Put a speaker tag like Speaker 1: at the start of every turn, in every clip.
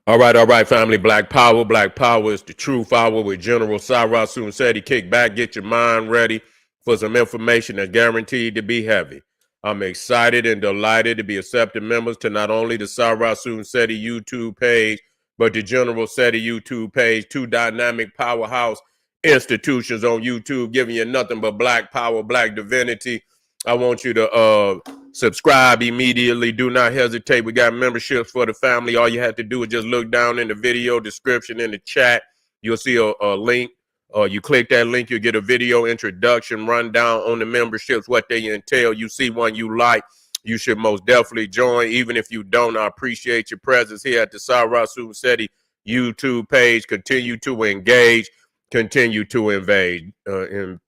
Speaker 1: All right, family. Black Power. Black Power is the truth hour with General Cyrus Seti. Kick back, get your mind ready for some information that's guaranteed to be heavy. I'm excited and delighted to be accepting members to not only the Cyrus Seti YouTube page, but the General Seti YouTube page, two dynamic powerhouse institutions on YouTube giving you nothing but black power, black divinity. I want you to subscribe immediately. Do not hesitate. We got memberships for the family. All you have to do is just look down in the video description in the chat. You'll see a link. You click that link, you get a video introduction, rundown on the memberships, what they entail. You see one you like, you should most definitely join. Even if you don't, I appreciate your presence here at the Cyrus Seti YouTube page. Continue to engage. Continue to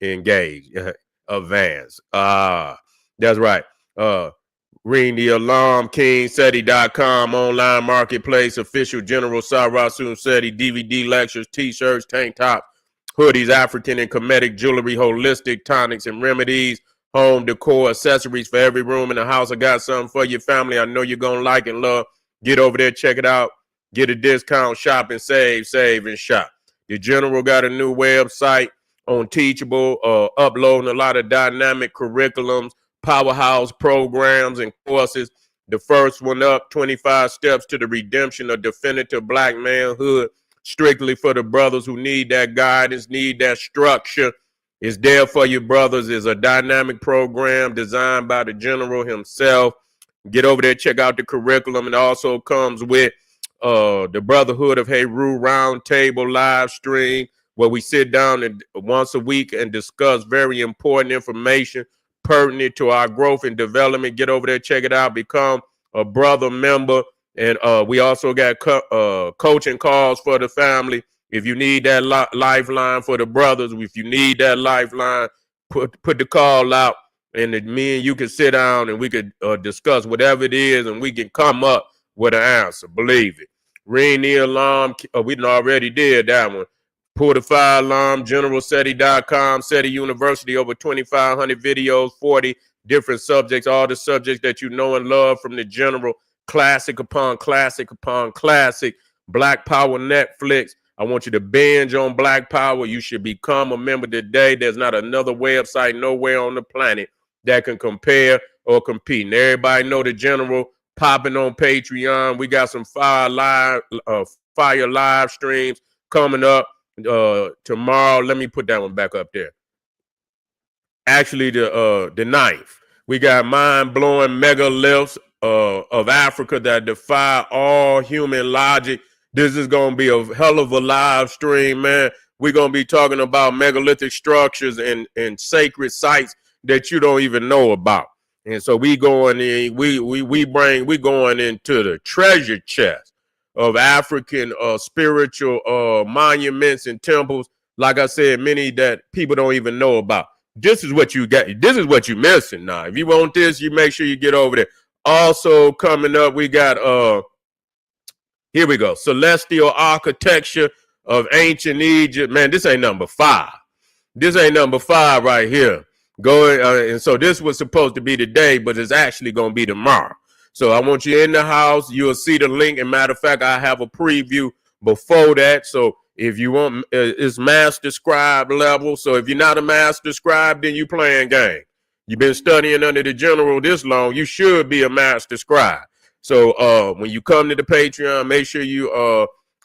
Speaker 1: engage. Advance. That's right. Ring the alarm, KingSeti.com, online marketplace, official General Cyrus Seti, DVD lectures, t-shirts, tank tops, hoodies, African and Kemetic jewelry, holistic tonics and remedies, home decor, accessories for every room in the house. I got something for your family. I know you're going to like and love. Get over there, check it out. Get a discount, shop and save and shop. The General got a new website on Teachable, uploading a lot of dynamic curriculums, powerhouse programs and courses. The first one up, 25 Steps to the Redemption of Definitive Black Manhood, strictly for the brothers who need that guidance, need that structure. It's there for you, brothers. It's a dynamic program designed by the General himself. Get over there, check out the curriculum. It also comes with the Brotherhood of Heru Roundtable live stream, where we sit down and once a week and discuss very important information pertinent to our growth and development. Get over there, check it out, become a brother member. And we also got coaching calls for the family. If you need that lifeline for the brothers, if you need that lifeline, put the call out, and me and you can sit down and we could discuss whatever it is, and we can come up with an answer. Believe it. Ring the alarm. We already did that one. Pull the fire alarm, GeneralSeti.com, Seti University, over 2,500 videos, 40 different subjects, all the subjects that you know and love from the General, classic upon classic upon classic. Black Power Netflix. I want you to binge on Black Power. You should become a member today. There's not another website nowhere on the planet that can compare or compete. And everybody know the General popping on Patreon. We got some fire live streams coming up. Tomorrow, let me put that one back up there. Actually, the 9th, we got mind-blowing megaliths of Africa that defy all human logic. This is going to be a hell of a live stream, man. We're going to be talking about megalithic structures and sacred sites that you don't even know about. And so we going in, we going into the treasure chest of African spiritual monuments and temples. Like I said, many that people don't even know about. This is what you got. This is what you're missing now. If you want this, you make sure you get over there. Also coming up, we got here we go. Celestial architecture of ancient Egypt. Man, this ain't number 5. This ain't number 5 right here. And so this was supposed to be today, but it's actually going to be tomorrow. So I want you in the house. You'll see the link. And matter of fact, I have a preview before that. So if you want, it's master scribe level. So if you're not a master scribe, then you playing game. You've been studying under the General this long. You should be a master scribe. So when you come to the Patreon, make sure you,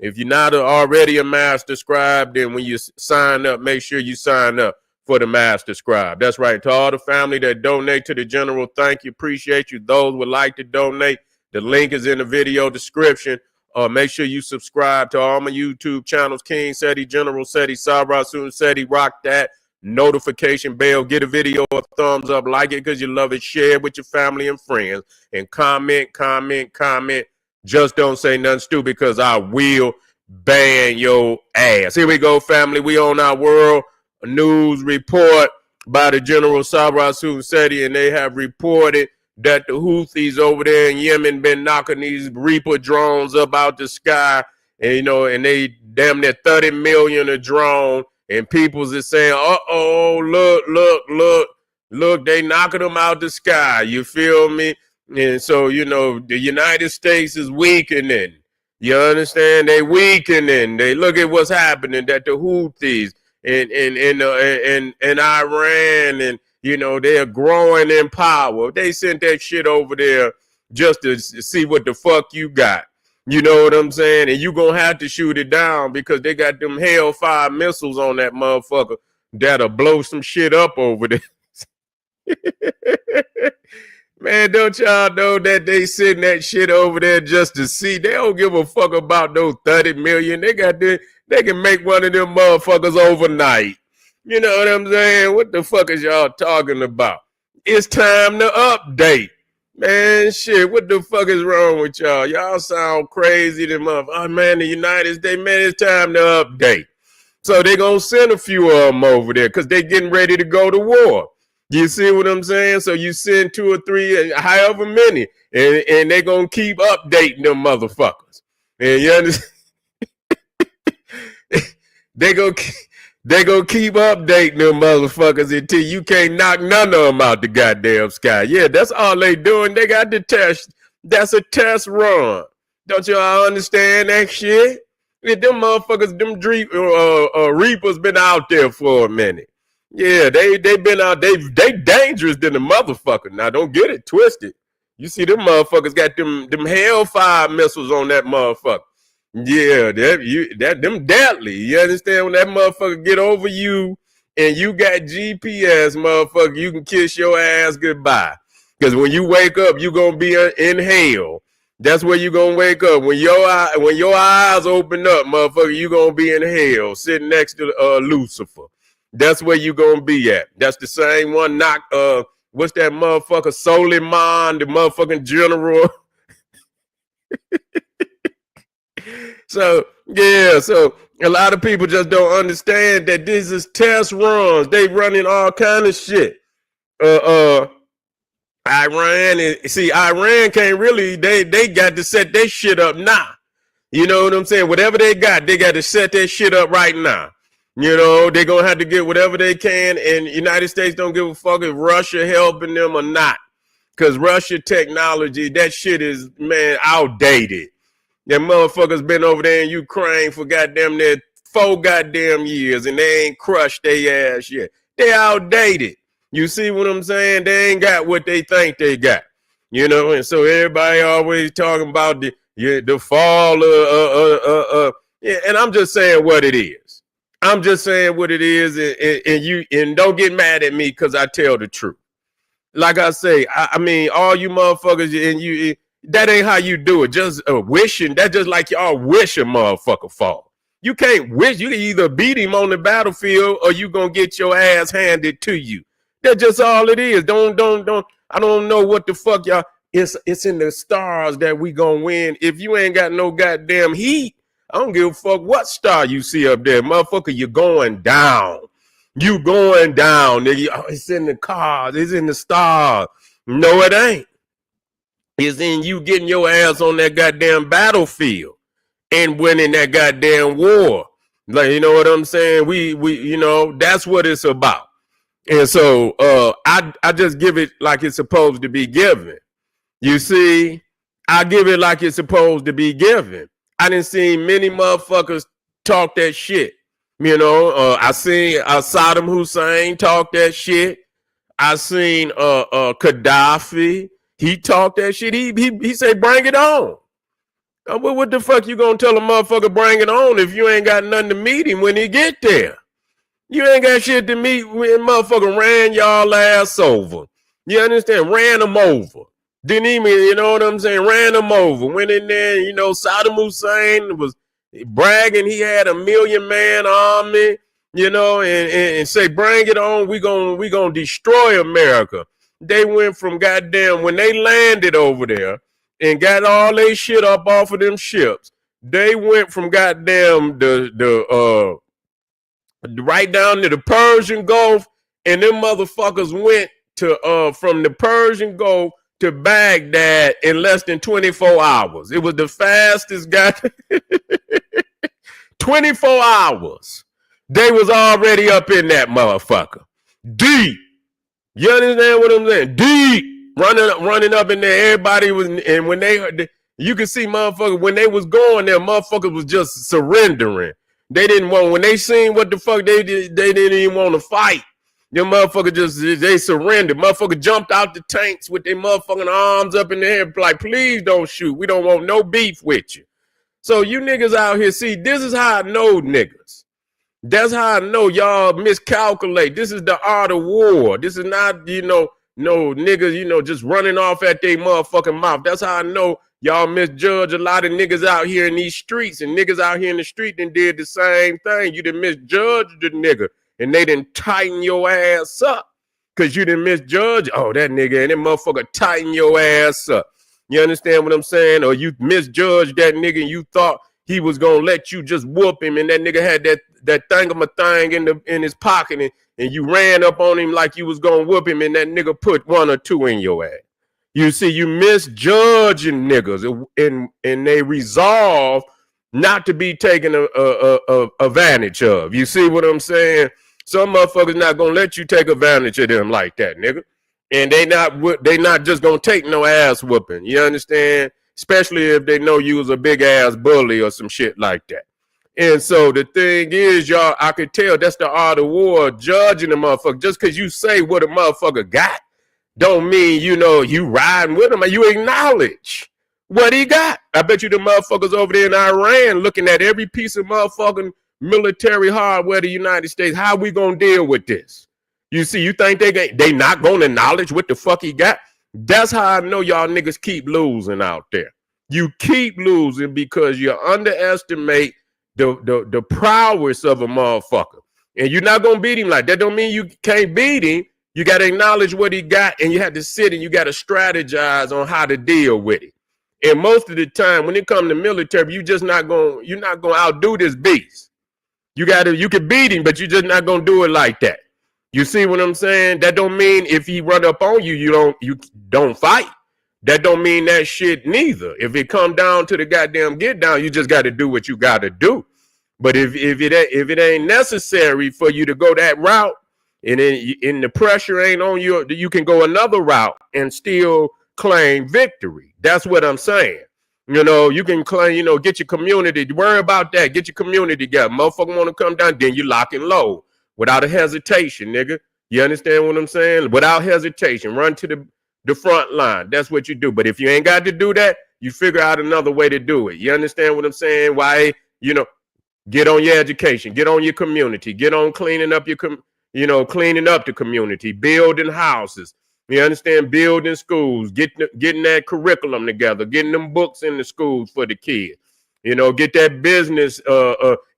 Speaker 1: if you're not already a master scribe, then when you sign up, make sure you sign up for the master scribe. That's right. To all the family that donate to the General, thank you. Appreciate you. Those would like to donate, the link is in the video description. Make sure you subscribe to all my YouTube channels, King Seti, General Seti, Cyrus Seti. Rock that notification bell. Get a video a thumbs up. Like it because you love it. Share it with your family and friends. And comment. Just don't say nothing stupid because I will ban your ass. Here we go, family. We on our world news report by the General Cyrus Seti, and they have reported that the Houthis over there in Yemen been knocking these Reaper drones up out the sky, and and they damn near 30 million a drone, and people's is saying, look, they knocking them out the sky. You feel me? And so the United States is weakening. You understand? They weakening. They look at what's happening. That the Houthis and Iran and they're growing in power. They sent that shit over there just to see what the fuck you got. You know what I'm saying? And you gonna have to shoot it down because they got them Hellfire missiles on that motherfucker that'll blow some shit up over there. Man, don't y'all know that they send that shit over there just to see? They don't give a fuck about those 30 million. They can make one of them motherfuckers overnight. You know what I'm saying? What the fuck is y'all talking about? It's time to update. Man, shit, what the fuck is wrong with y'all? Y'all sound crazy. Oh, man, the United States, man, it's time to update. So they gonna send a few of them over there because they getting ready to go to war. You see what I'm saying? So you send 2 or 3, however many, and they gonna keep updating them motherfuckers. And you understand? they gonna keep updating them motherfuckers until you can't knock none of them out the goddamn sky. Yeah, that's all they doing. They got the test. That's a test run. Don't y'all understand that shit? Them motherfuckers, them Reapers been out there for a minute. Yeah, they been out. They dangerous than the motherfucker. Now don't get it twisted. You see them motherfuckers got them Hellfire missiles on that motherfucker. Yeah, them deadly. You understand? When that motherfucker get over you and you got GPS, motherfucker, you can kiss your ass goodbye. Because when you wake up, you gonna be in hell. That's where you gonna wake up. When your eyes open up, motherfucker, you gonna be in hell, sitting next to Lucifer. That's where you gonna be at. That's the same one. What's that motherfucker? Soliman, the motherfucking general. So a lot of people just don't understand that this is test runs. They running all kind of shit. Iran can't really. They got to set their shit up now. You know what I'm saying? Whatever they got to set their shit up right now. You know, they're going to have to get whatever they can, and the United States don't give a fuck if Russia helping them or not. Because Russia technology, that shit is, man, outdated. Them motherfuckers been over there in Ukraine for goddamn near 4 goddamn years, and they ain't crushed their ass yet. They outdated. You see what I'm saying? They ain't got what they think they got. You know, and so everybody always talking about the fall yeah, and I'm just saying what it is. I'm just saying what it is, and don't get mad at me because I tell the truth. Like I say, I mean, all you motherfuckers, and that ain't how you do it. Just wishing. That's just like y'all wish a motherfucker fall. You can't wish. You can either beat him on the battlefield or you gonna get your ass handed to you. That's just all it is. Don't. I don't know what the fuck y'all. It's in the stars that we gonna win. If you ain't got no goddamn heat, I don't give a fuck what star you see up there. Motherfucker, you're going down. You going down, nigga. Oh, it's in the cars. It's in the stars. No, it ain't. It's in you getting your ass on that goddamn battlefield and winning that goddamn war. Like, you know what I'm saying? We that's what it's about. And so I just give it like it's supposed to be given. You see, I give it like it's supposed to be given. I didn't see many motherfuckers talk that shit. You know, I seen Saddam Hussein talk that shit. I seen Gaddafi. He talked that shit. He said, bring it on. What the fuck you gonna tell a motherfucker bring it on if you ain't got nothing to meet him when he get there? You ain't got shit to meet when motherfucker ran y'all ass over. You understand? Ran them over. Didn't even, you know what I'm saying? Ran them over. Went in there, you know, Saddam Hussein was bragging he had 1 million man army, you know, and say, bring it on. We gonna destroy America. They went from goddamn, when they landed over there and got all their shit up off of them ships, they went from goddamn the right down to the Persian Gulf, and them motherfuckers went to from the Persian Gulf to Baghdad in less than 24 hours. It was the fastest guy. 24 hours. They was already up in that motherfucker. Deep. You understand what I'm saying? Deep. Running up in there. Everybody was, and when they heard, You can see motherfuckers when they was going there, motherfuckers was just surrendering. They didn't want, when they seen what the fuck they did, they didn't even want to fight. Them motherfuckers just, they surrendered. Motherfuckers jumped out the tanks with their motherfucking arms up in the air, like, please don't shoot. We don't want no beef with you. So you niggas out here, see, this is how I know niggas. That's how I know y'all miscalculate. This is the art of war. This is not, no niggas, just running off at their motherfucking mouth. That's how I know y'all misjudge a lot of niggas out here in these streets, and niggas out here in the street done did the same thing. You done misjudged the nigga, and they done tighten your ass up because you done misjudge. Oh, that nigga, and that motherfucker tighten your ass up. You understand what I'm saying? Or you misjudged that nigga and you thought he was gonna let you just whoop him, and that nigga had that thing in his pocket, and you ran up on him like you was gonna whoop him, and that nigga put 1 or 2 in your ass. You see, you misjudging niggas, and they resolve not to be taken advantage of. You see what I'm saying? Some motherfuckers not gonna let you take advantage of them like that, nigga. And they not just gonna take no ass whooping. You understand? Especially if they know you was a big ass bully or some shit like that. And so the thing is, y'all, I could tell that's the art of war, judging the motherfucker. Just because you say what a motherfucker got, don't mean, you riding with him and you acknowledge what he got. I bet you the motherfuckers over there in Iran looking at every piece of motherfucking military hardware of the United States. How we gonna deal with this? You see, you think they not gonna acknowledge what the fuck he got? That's how I know y'all niggas keep losing out there. You keep losing because you underestimate the prowess of a motherfucker. And you're not gonna beat him like that. Don't mean you can't beat him. You gotta acknowledge what he got, and you have to sit and you gotta strategize on how to deal with it. And most of the time, when it comes to military, you're not gonna outdo this beast. You can beat him, but you're just not gonna do it like that. You see what I'm saying? That don't mean if he run up on you, you don't fight. That don't mean that shit neither. If it come down to the goddamn get down, you just got to do what you got to do. But if it ain't necessary for you to go that route, and then the pressure ain't on you, you can go another route and still claim victory. That's what I'm saying. You can claim, get your community. Worry about that. Get your community together. Motherfucker want to come down, then you lock and load. Without a hesitation, nigga. You understand what I'm saying? Without hesitation, run to the front line. That's what you do. But if you ain't got to do that, you figure out another way to do it. You understand what I'm saying? Why, get on your education, get on your community, get on cleaning up cleaning up the community, building houses. You understand? Building schools, getting that curriculum together, getting them books in the schools for the kids. Get that business,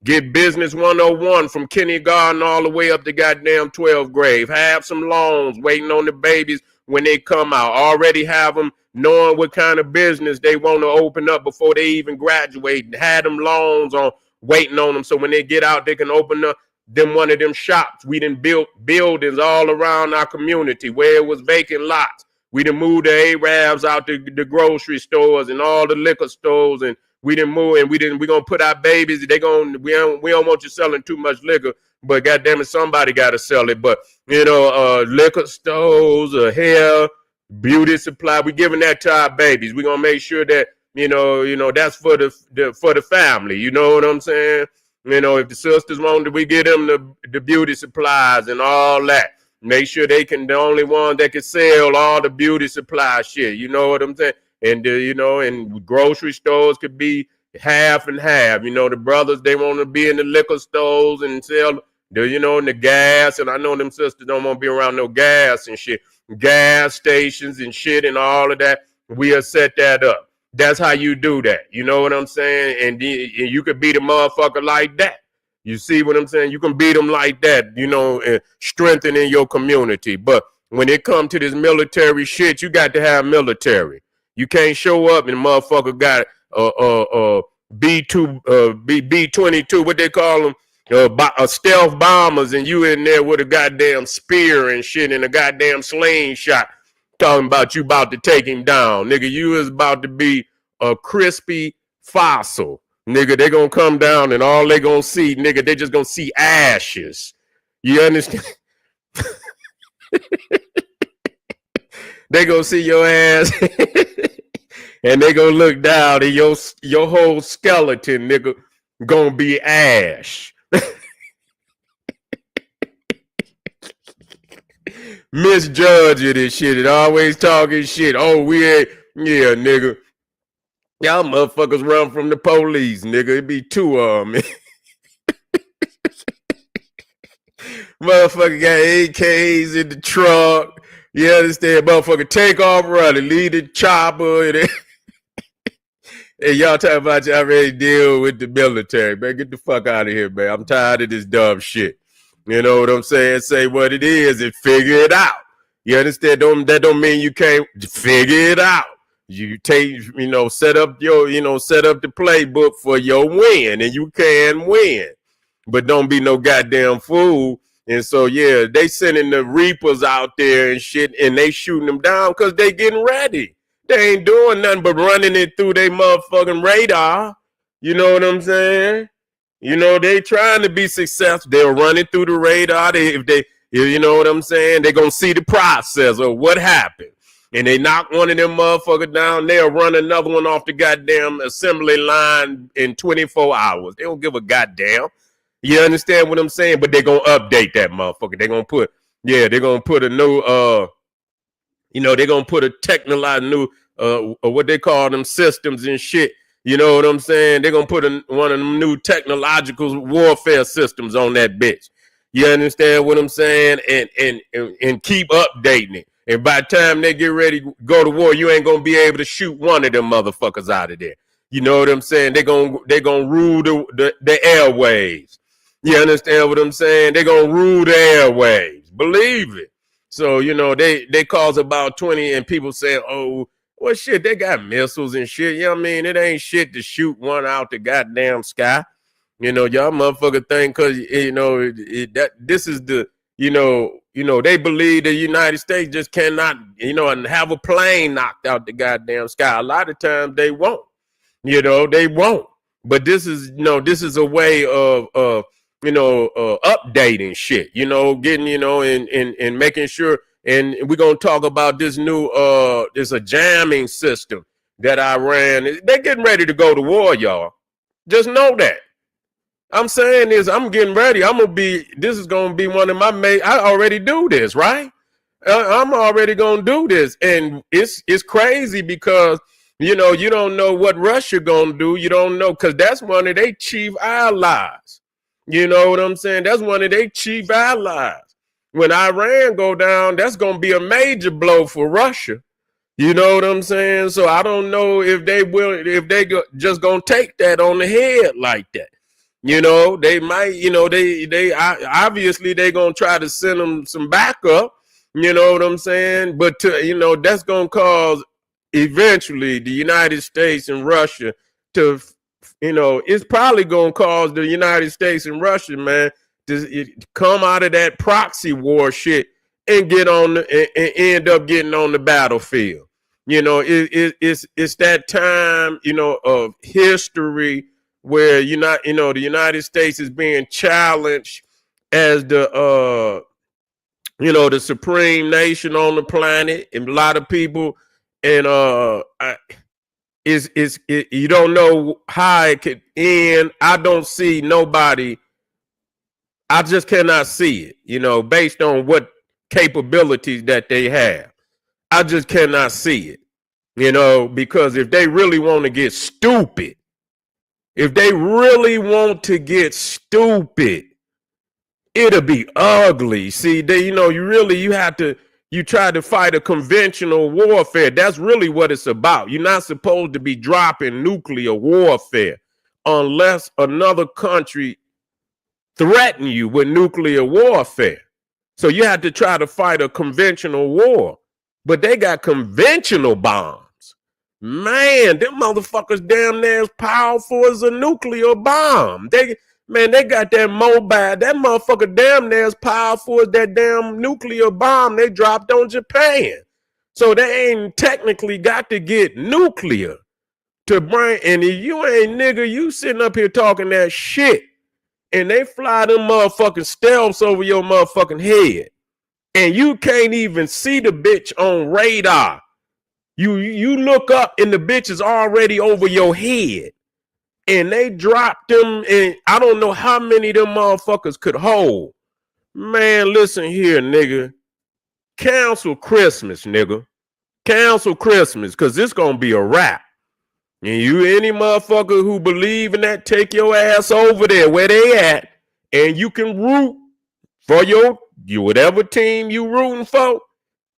Speaker 1: get business 101 from kindergarten all the way up to goddamn 12th grade. Have some loans waiting on the babies when they come out. Already have them knowing what kind of business they want to open up before they even graduate. Had them loans waiting on them so when they get out, they can open up one of them shops. We done built buildings all around our community where it was vacant lots. We done moved the Arabs out to the grocery stores and all the liquor stores, and we didn't move, and we gonna put our babies. We don't want you selling too much liquor, but goddamn it, somebody gotta sell it. But liquor stores, hair, beauty supply, we giving that to our babies. We gonna make sure that that's for the family. You know what I'm saying? If the sisters want, we get them the beauty supplies and all that. Make sure the only ones that can sell all the beauty supply shit. You know what I'm saying? And, and grocery stores could be half and half. The brothers, they want to be in the liquor stores and sell, and the gas. And I know them sisters don't want to be around no gas and shit. Gas stations and shit and all of that. We'll set that up. That's how you do that. You know what I'm saying? And you could beat a motherfucker like that. You see what I'm saying? You can beat them like that, and strengthening your community. But when it comes to this military shit, you got to have military. You can't show up and the motherfucker got B-22, what they call them, stealth bombers, and you in there with a goddamn spear and shit and a goddamn slingshot talking about you about to take him down. Nigga, you is about to be a crispy fossil. Nigga, they gonna come down and all they gonna see, nigga, they just gonna see ashes. You understand? They gonna see your ass. And they gonna look down and your whole skeleton, nigga, gonna be ash. Misjudging this shit and always talking shit. Oh, we ain't, yeah, nigga. Y'all motherfuckers run from the police, nigga. It be two of them. Motherfucker got AKs in the truck. You understand? Motherfucker take off running, leave the chopper. And y'all talking about y'all ready to deal with the military, man. Get the fuck out of here, man. I'm tired of this dumb shit. You know what I'm saying? Say what it is and figure it out. You understand? That don't mean you can't figure it out. You take, set up the playbook for your win, and you can win. But don't be no goddamn fool. And so, yeah, they sending the Reapers out there and shit, and they shooting them down because they getting ready. They ain't doing nothing but running it through their motherfucking radar. You know what I'm saying? They trying to be successful. They're running through the radar. You know what I'm saying? They're going to see the process of what happened. And they knock one of them motherfuckers down. They'll run another one off the goddamn assembly line in 24 hours. They don't give a goddamn. You understand what I'm saying? But they're going to update that motherfucker. They're going to put a new, they're going to put a technological new, what they call them systems and shit. You know what I'm saying? They're going to put one of them new technological warfare systems on that bitch. You understand what I'm saying? And keep updating it. And by the time they get ready to go to war, you ain't going to be able to shoot one of them motherfuckers out of there. You know what I'm saying? They're going to rule the airwaves. You understand what I'm saying? They're going to rule the airwaves. Believe it. So, they cause about 20 and people say, oh, well, shit, they got missiles and shit. You know what I mean? It ain't shit to shoot one out the goddamn sky. Y'all motherfucker think because, this is the, they believe the United States just cannot, and have a plane knocked out the goddamn sky. A lot of times they won't. They won't. But this is a way of updating shit, getting, and making sure. And we're going to talk about this new, there's a jamming system that Iran, they're getting ready to go to war, y'all. Just know that. I'm saying this, I'm getting ready. This is going to be one of my I already do this, right? I'm already going to do this. And it's crazy because, you don't know what Russia going to do. You don't know, because that's one of their chief allies. You know what I'm saying? That's one of their chief allies. When Iran go down, that's going to be a major blow for Russia. You know what I'm saying? So I don't know if they just going to take that on the head like that. They might, they obviously they going to try to send them some backup. You know what I'm saying? But, that's going to cause eventually the United States and Russia to, it's probably going to cause the United States and Russia, man, to come out of that proxy war shit and and end up getting on the battlefield. It's that time, of history where the United States is being challenged as the the supreme nation on the planet, and a lot of people, and you don't know how it could end. I don't see nobody. I just cannot see it, based on what capabilities that they have. I just cannot see it, because if they really want to get stupid, it'll be ugly. See, you try to fight a conventional warfare. That's really what it's about. You're not supposed to be dropping nuclear warfare unless another country threaten you with nuclear warfare. So you have to try to fight a conventional war. But they got conventional bombs. Man, them motherfuckers damn near as powerful as a nuclear bomb. They got that mobile. That motherfucker damn near as powerful as that damn nuclear bomb they dropped on Japan. So they ain't technically got to get nuclear to bring. And if you ain't nigga, you sitting up here talking that shit, and they fly them motherfucking stealths over your motherfucking head, and you can't even see the bitch on radar. You look up and the bitch is already over your head. And they dropped them, and I don't know how many of them motherfuckers could hold. Man, listen here, nigga. Cancel Christmas, nigga. Cancel Christmas, because it's going to be a wrap. And you, any motherfucker who believe in that, take your ass over there where they at, and you can root for your whatever team you rooting for.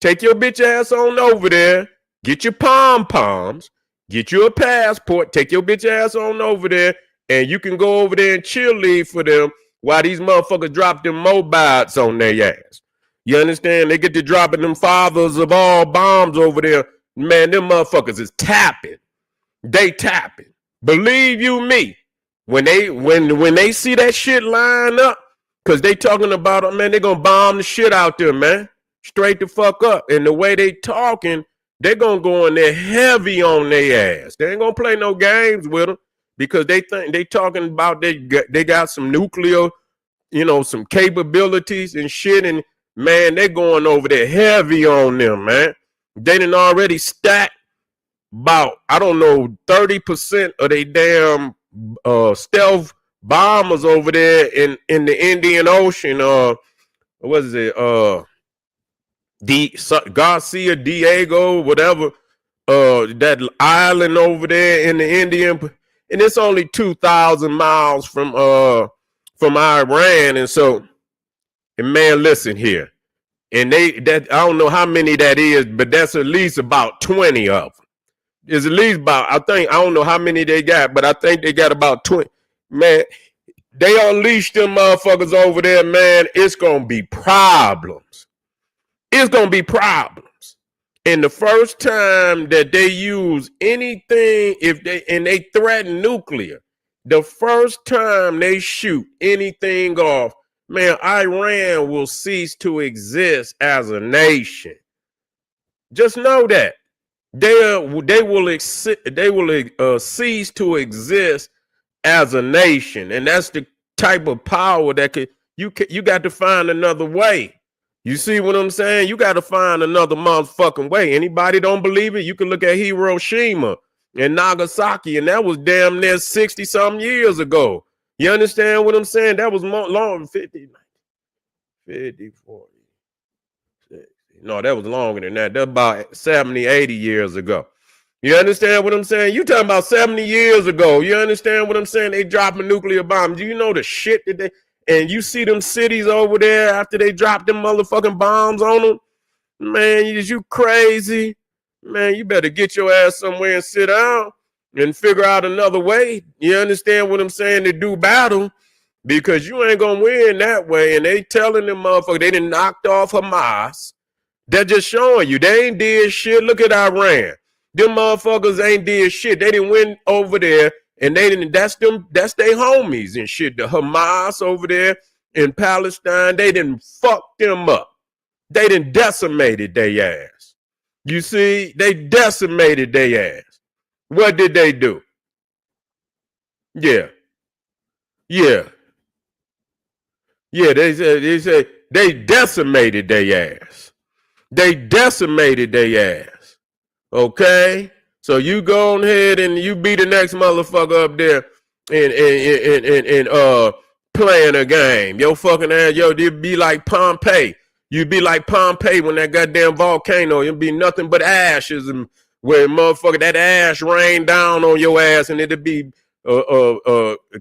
Speaker 1: Take your bitch ass on over there. Get your pom-poms. Get you a passport. Take your bitch ass on over there, and you can go over there and cheerlead for them while these motherfuckers drop them mobiles on their ass. You understand? They get to dropping them fathers of all bombs over there. Man, them motherfuckers is tapping. They tapping. Believe you me. When they see that shit line up, because they talking about it, man, they gonna bomb the shit out there, man. Straight the fuck up. And the way they talking, they gonna go in there heavy on their ass. They ain't gonna play no games with them because they think they talking about they got some nuclear, some capabilities and shit. And man, they going over there heavy on them, man. They done already stacked about, I don't know, 30% of they damn stealth bombers over there in the Indian Ocean. What is it? Garcia, Diego, whatever. That island over there in the Indian, and it's only 2,000 miles from Iran. And so, and man, listen here. And I don't know how many that is, but that's at least about 20 of them. It's at least about, I don't know how many they got, but I think they got about 20. Man, they unleashed them motherfuckers over there, man. It's going to be problems. It's going to be problems. And the first time that they use anything, they threaten nuclear, the first time they shoot anything off, man, Iran will cease to exist as a nation. Just know that. They will cease to exist as a nation, and that's the type of power that you got to find another way. You see what I'm saying? You got to find another motherfucking way. Anybody don't believe it? You can look at Hiroshima and Nagasaki, and that was damn near 60-something years ago. You understand what I'm saying? That was long, 50, 40. No, that was longer than that. That's about 70, 80 years ago. You understand what I'm saying? You talking about 70 years ago. You understand what I'm saying? They dropping nuclear bombs. Do you know the shit that they... And you see them cities over there after they drop them motherfucking bombs on them? Man, is you crazy? Man, you better get your ass somewhere and sit down and figure out another way. You understand what I'm saying? To do battle, because you ain't going to win that way. And they telling them motherfuckers they done knocked off Hamas. They're just showing you. They ain't did shit. Look at Iran. Them motherfuckers ain't did shit. They didn't win over there. And they didn't, that's their homies and shit. The Hamas over there in Palestine, they didn't fuck them up. They didn't decimated their ass. You see, they decimated their ass. What did they do? Yeah. They say they decimated their ass. They decimated their ass. Okay? So you go ahead and you be the next motherfucker up there and playing a game. Your fucking ass, you'd be like Pompeii. You'd be like Pompeii when that goddamn volcano. It'd be nothing but ashes, and where motherfucker that ash rain down on your ass, and it'd be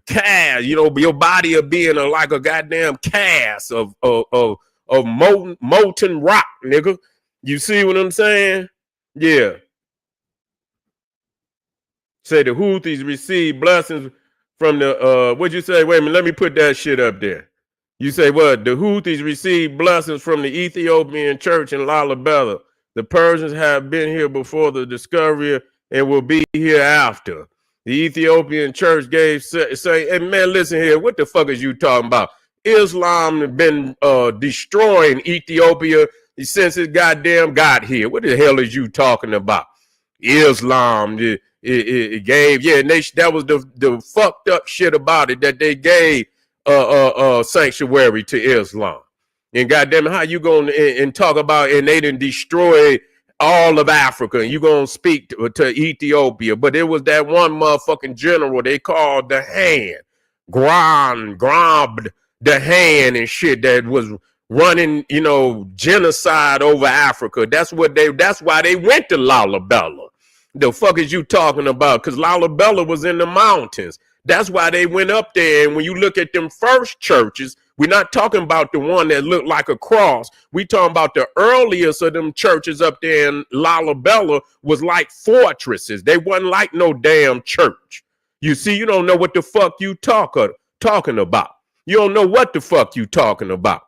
Speaker 1: cast. Your body would be in like a goddamn cast of molten rock, nigga. You see what I'm saying? Yeah. Say the Houthis received blessings from the, what'd you say? Wait a minute, let me put that shit up there. You say what? The Houthis received blessings from the Ethiopian church in Lalibela. The Persians have been here before the discovery and will be here after. The Ethiopian church gave, say, hey man, listen here, what the fuck is you talking about? Islam has been destroying Ethiopia since it goddamn got here. What the hell is you talking about? Islam, it gave, and that was the fucked up shit about it, that they gave sanctuary to Islam. And goddamn it, how you going and talk about, and they didn't destroy all of Africa, and you gonna speak to Ethiopia. But it was that one motherfucking general they called the Hand, Grobbed the Hand and shit that was running, genocide over Africa. That's why they went to Lalibela. The fuck is you talking about? Because Lalibela was in the mountains. That's why they went up there. And when you look at them first churches, we're not talking about the one that looked like a cross. We talking about the earliest of them churches up there in Lalibela was like fortresses. They wasn't like no damn church. You see, you don't know what the fuck you talking about. You don't know what the fuck you talking about.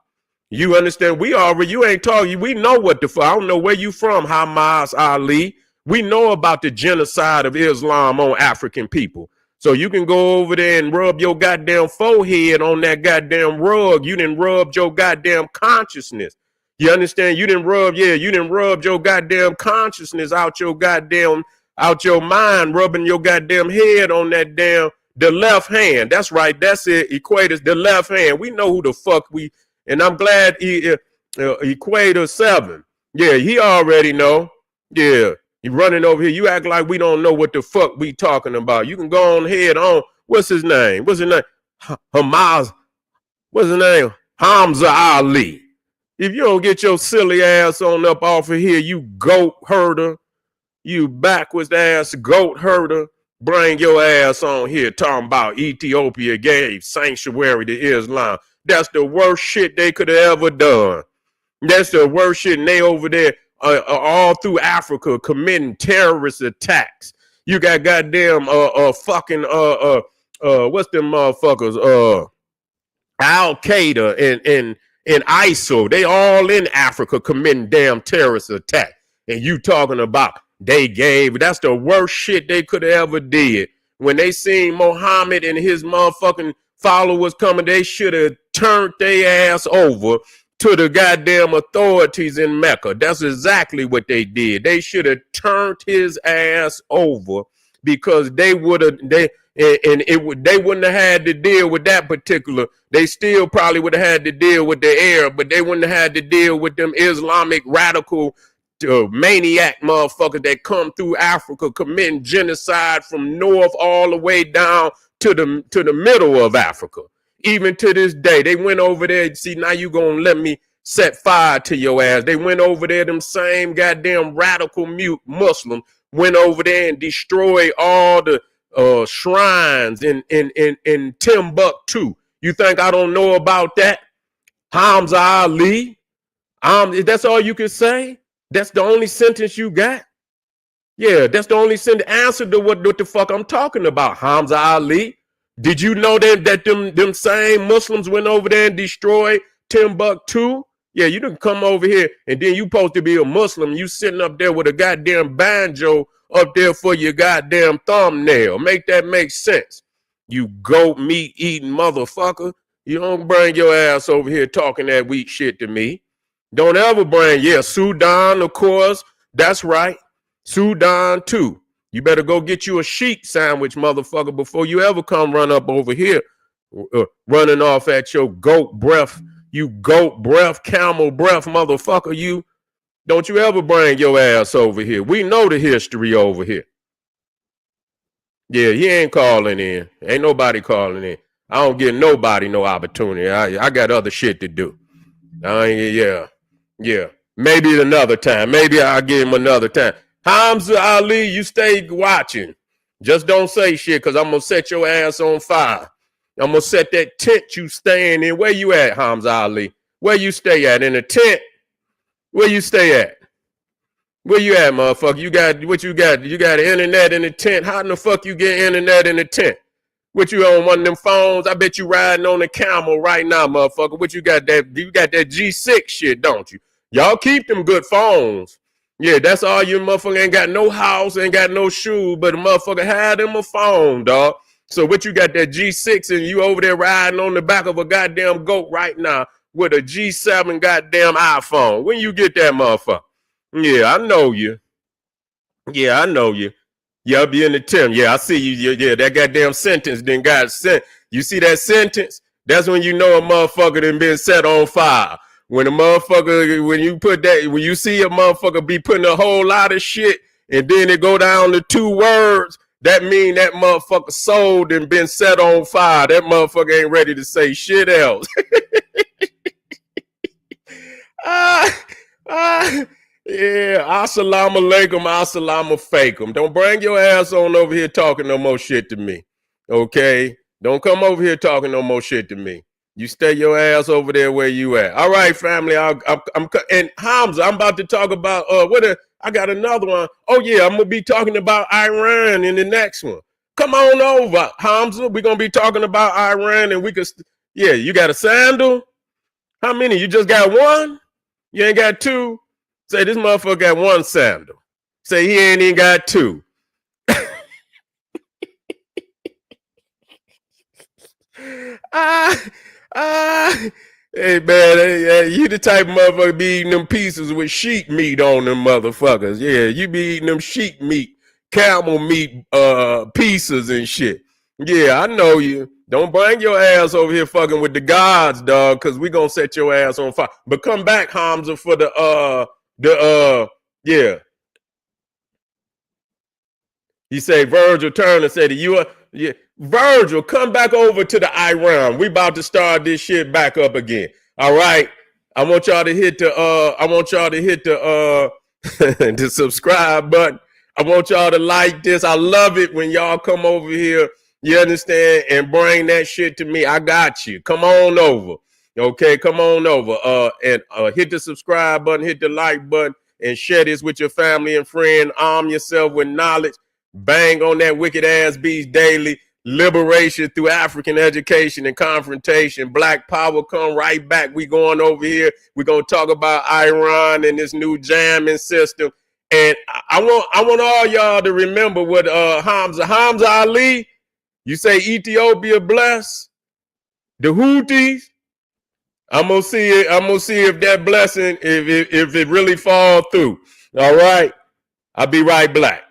Speaker 1: You understand? You ain't talking. We know what the fuck. I don't know where you from, Hamas Ali. We know about the genocide of Islam on African people. So you can go over there and rub your goddamn forehead on that goddamn rug. You didn't rub your goddamn consciousness. You understand? You didn't rub your goddamn consciousness out your mind, rubbing your goddamn head on the left hand. That's right. That's it. Equators, the left hand. We know who the fuck and I'm glad Equator 7. Yeah, he already know. Yeah. You running over here. You act like we don't know what the fuck we talking about. You can go on head on. What's his name? Hamas. What's his name? Hamza Ali. If you don't get your silly ass on up off of here, you goat herder. You backwards ass goat herder. Bring your ass on here talking about Ethiopia gave sanctuary to Islam. That's the worst shit they could have ever done. That's the worst shit. And they over there all through Africa committing terrorist attacks. You got goddamn what's them motherfuckers? Al Qaeda and ISIL. They all in Africa committing damn terrorist attacks. And you talking about that's the worst shit they could have ever did. When they seen Muhammad and his motherfucking followers coming, they should have turned their ass over to the goddamn authorities in Mecca. That's exactly what they did. They should have turned his ass over because they wouldn't have had to deal with that particular. They still probably would have had to deal with the Arab, but they wouldn't have had to deal with them Islamic radical maniac motherfuckers that come through Africa committing genocide from north all the way down to the middle of Africa. Even to this day, they went over there. See, now you gonna let me set fire to your ass. They went over there, them same goddamn radical Muslims went over there and destroyed all the shrines in Timbuktu. You think I don't know about that? Hamza Ali? That's all you can say? That's the only sentence you got? Yeah, that's the only answer to what the fuck I'm talking about, Hamza Ali. Did you know that them same Muslims went over there and destroyed Timbuktu? Yeah, you didn't come over here and then you supposed to be a Muslim. You sitting up there with a goddamn banjo up there for your goddamn thumbnail. Make that make sense. You goat meat eating motherfucker. You don't bring your ass over here talking that weak shit to me. Don't ever bring, Sudan, of course. That's right. Sudan too. You better go get you a sheep sandwich, motherfucker, before you ever come run up over here, running off at your goat breath, camel breath, motherfucker. You don't you ever bring your ass over here. We know the history over here. Yeah, he ain't calling in. Ain't nobody calling in. I don't give nobody no opportunity. I got other shit to do. Yeah. Maybe another time. Maybe I'll give him another time. Hamza Ali, you stay watching. Just don't say shit, because I'm going to set your ass on fire. I'm going to set that tent you staying in. Where you at, Hamza Ali? Where you stay at? In a tent? Where you stay at? Where you at, motherfucker? You got what you got? You got internet in the tent? How in the fuck you get internet in the tent? What you on one of them phones? I bet you riding on a camel right now, motherfucker. What you got that G6 shit, don't you? Y'all keep them good phones. Yeah, that's all you motherfucker ain't got no house, ain't got no shoes, but a motherfucker had them a phone, dog. So what you got that G6 and you over there riding on the back of a goddamn goat right now with a G7 goddamn iPhone. When you get that motherfucker? Yeah, I know you. Yeah, I know you. Y'all be in the tent. Yeah, I see you. Yeah, that goddamn sentence then got sent. You see that sentence? That's when you know a motherfucker done been set on fire. when a motherfucker, when you put that, when you see a motherfucker be putting a whole lot of shit and then it go down to 2 words, that mean that motherfucker sold and been set on fire. That motherfucker ain't ready to say shit else. Yeah, assalamu alaikum, assalamu fakum. Don't bring your ass on over here talking no more shit to me. Okay? Don't come over here talking no more shit to me. You stay your ass over there where you at. All right, family. I'm and Hamza, I'm about to talk about I got another one. Oh yeah, I'm gonna be talking about Iran in the next one. Come on over, Hamza. We're gonna be talking about Iran, and we could. Yeah, you got a sandal? How many? You just got one? You ain't got two? Say this motherfucker got one sandal. Say he ain't even got two. Hey man, you the type of motherfucker be eating them pieces with sheep meat on them motherfuckers. Yeah, you be eating them sheep meat, camel meat pieces and shit. Yeah, I know you. Don't bring your ass over here fucking with the gods, dog, because we gonna set your ass on fire. But come back, Hamza, for yeah. He say Virgil turned and said, yeah, Virgil, come back over to the Iran. We about to start this shit back up again. All right. I want y'all to hit the the subscribe button. I want y'all to like this. I love it when y'all come over here, you understand, and bring that shit to me. I got you. Come on over. Okay, come on over. And hit the subscribe button, hit the like button, and share this with your family and friend. Arm yourself with knowledge. Bang on that wicked ass beast daily. Liberation through African education and confrontation. Black power come right back. We going over here. We're gonna talk about Iran and this new jamming system. And I want all y'all to remember what Hamza Ali. You say Ethiopia bless the Houthis. I'm gonna see it. I'm gonna see if that blessing, if it really fall through. All right. I'll be right back.